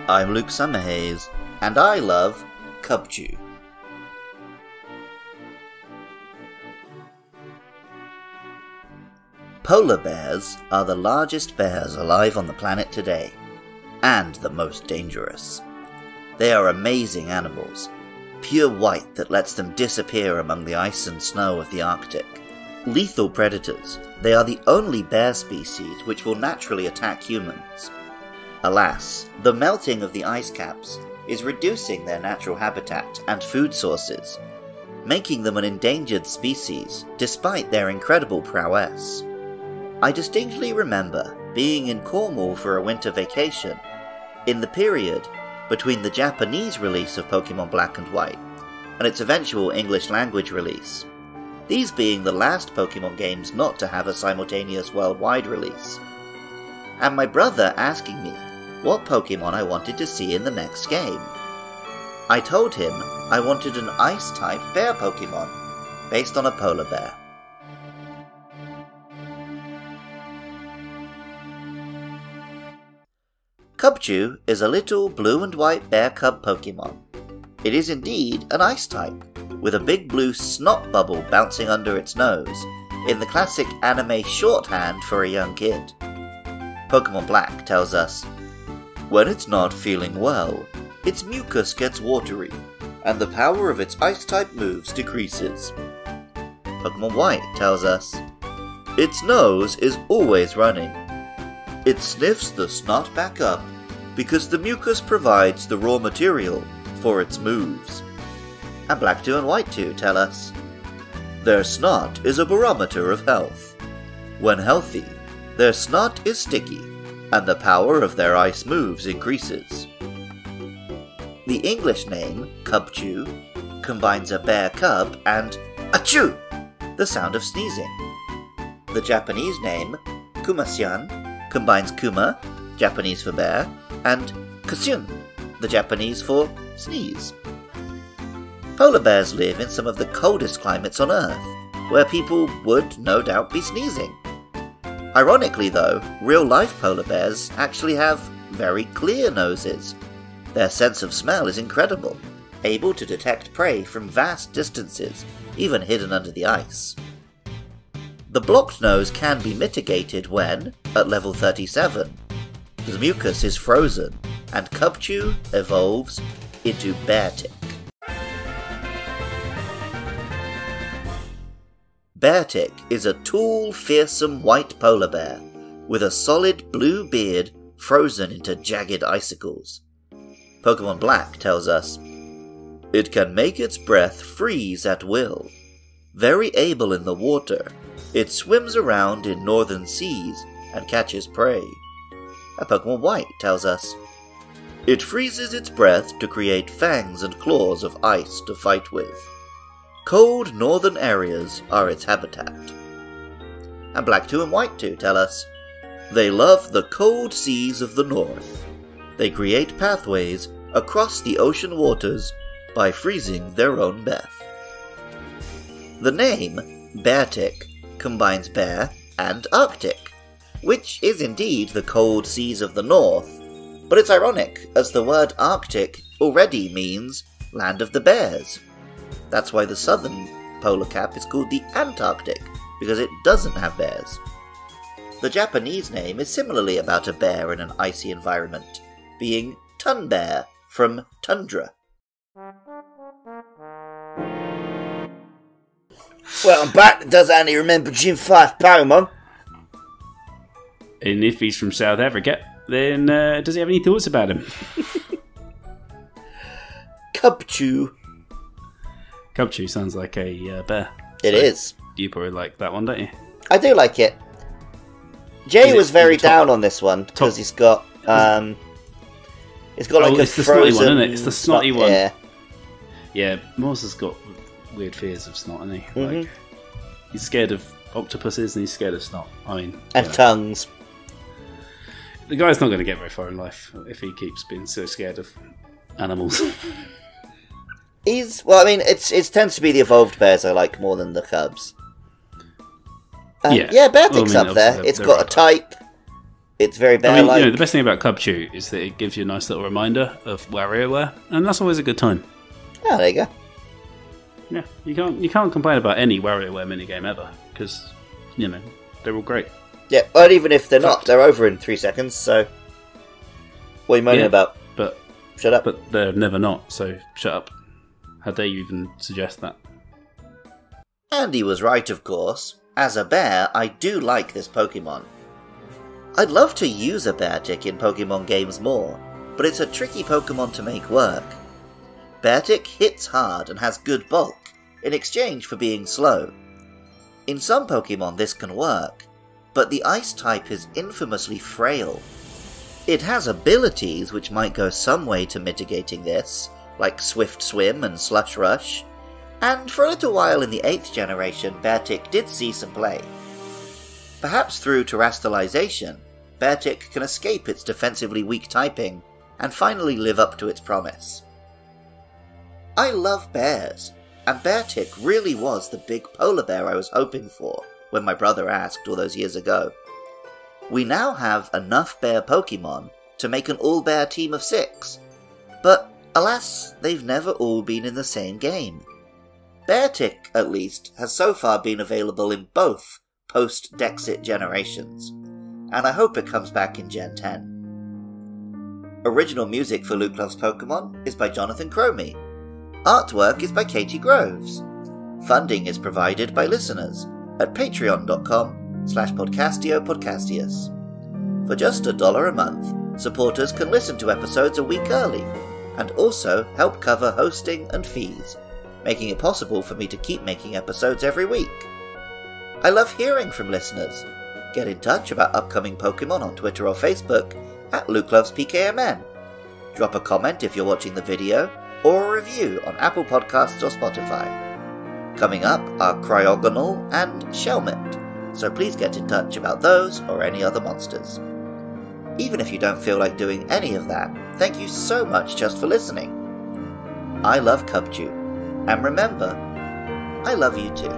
I'm Luke Summerhaze, and I love Cubchoo. Polar bears are the largest bears alive on the planet today, and the most dangerous. They are amazing animals, pure white that lets them disappear among the ice and snow of the Arctic. Lethal predators, they are the only bear species which will naturally attack humans. Alas, the melting of the ice caps is reducing their natural habitat and food sources, making them an endangered species despite their incredible prowess. I distinctly remember being in Cornwall for a winter vacation in the period between the Japanese release of Pokémon Black and White and its eventual English language release, these being the last Pokémon games not to have a simultaneous worldwide release, and my brother asking me what Pokémon I wanted to see in the next game. I told him I wanted an Ice-type bear Pokémon based on a polar bear. Cubchoo is a little blue and white bear cub Pokémon. It is indeed an ice type, with a big blue snot bubble bouncing under its nose, in the classic anime shorthand for a young kid. Pokémon Black tells us, when it's not feeling well, its mucus gets watery, and the power of its ice-type moves decreases. Pokémon White tells us, its nose is always running. It sniffs the snot back up because the mucus provides the raw material for its moves. And Black 2 and White 2 tell us, their snot is a barometer of health. When healthy, their snot is sticky, and the power of their ice moves increases. The English name, Cubchoo, combines a bear cub and achoo, the sound of sneezing. The Japanese name, Kumasyan, combines kuma, Japanese for bear, and kasyun, the Japanese for sneeze. Polar bears live in some of the coldest climates on Earth, where people would no doubt be sneezing. Ironically though, real-life polar bears actually have very clear noses. Their sense of smell is incredible, able to detect prey from vast distances, even hidden under the ice. The blocked nose can be mitigated when, at level 37, the mucus is frozen, and Cubchoo evolves into Beartic. Beartic is a tall, fearsome white polar bear, with a solid blue beard frozen into jagged icicles. Pokémon Black tells us, it can make its breath freeze at will. Very able in the water, it swims around in northern seas and catches prey. And Pokémon White tells us, it freezes its breath to create fangs and claws of ice to fight with. Cold northern areas are its habitat. And Black 2 and White 2 tell us, they love the cold seas of the north. They create pathways across the ocean waters by freezing their own breath. The name, Beartic, combines bear and Arctic, which is indeed the cold seas of the north, but it's ironic as the word Arctic already means land of the bears. That's why the southern polar cap is called the Antarctic, because it doesn't have bears. The Japanese name is similarly about a bear in an icy environment, being Tun Bear from tundra. Well, I'm back. Does Andy remember Gym 5 Paramount? And if he's from South Africa, then does he have any thoughts about him? Cubchoo. Cubchoo sounds like a bear. It is. You probably like that one, don't you? I do like it. Jay was very down on this one because he's got it's got like a it's the frozen snotty one, isn't it? It's the snotty one. Yeah. Yeah, Morse has got weird fears of snot, hasn't he? Mm-hmm. Like, he's scared of octopuses and he's scared of snot. I mean, and tongues. The guy's not going to get very far in life if he keeps being so scared of animals. It tends to be the evolved bears I like more than the cubs. Yeah, Beartic's up there. It's got a type. It's very I bear-like. mean, the best thing about Cubchoo is that it gives you a nice little reminder of WarioWare, and that's always a good time. Oh, there you go. Yeah, you can't complain about any WarioWare minigame ever, because, they're all great. Yeah, and even if they're not, they're over in 3 seconds, so... What are you moaning about? But Shut up. But they're never not, so shut up. How dare you even suggest that? Andy was right, of course. As a bear, I do like this Pokemon. I'd love to use a Beartic in Pokemon games more, but it's a tricky Pokemon to make work. Beartic hits hard and has good bulk, in exchange for being slow. In some Pokemon this can work, but the Ice type is infamously frail. It has abilities which might go some way to mitigating this, like Swift Swim and Slush Rush, and for a little while in the 8th generation Beartic did see some play. Perhaps through terastallization, Beartic can escape its defensively weak typing and finally live up to its promise. I love bears, and Beartic really was the big polar bear I was hoping for when my brother asked all those years ago. We now have enough bear Pokemon to make an all-bear team of 6, but alas, they've never all been in the same game. Beartic, at least, has so far been available in both post-Dexit generations, and I hope it comes back in Gen 10. Original music for Luke Loves Pokemon is by Jonathan Cromie. Artwork is by Katie Groves. Funding is provided by listeners at patreon.com/podcastiopodcastius. For just $1 a month, supporters can listen to episodes a week early, and also help cover hosting and fees, making it possible for me to keep making episodes every week. I love hearing from listeners. Get in touch about upcoming Pokemon on Twitter or Facebook at LukeLovesPKMN. Drop a comment if you're watching the video, or a review on Apple Podcasts or Spotify. Coming up are Cryogonal and Shelmet, so please get in touch about those or any other monsters. Even if you don't feel like doing any of that, thank you so much just for listening. I love Cubchoo, and remember, I love you too.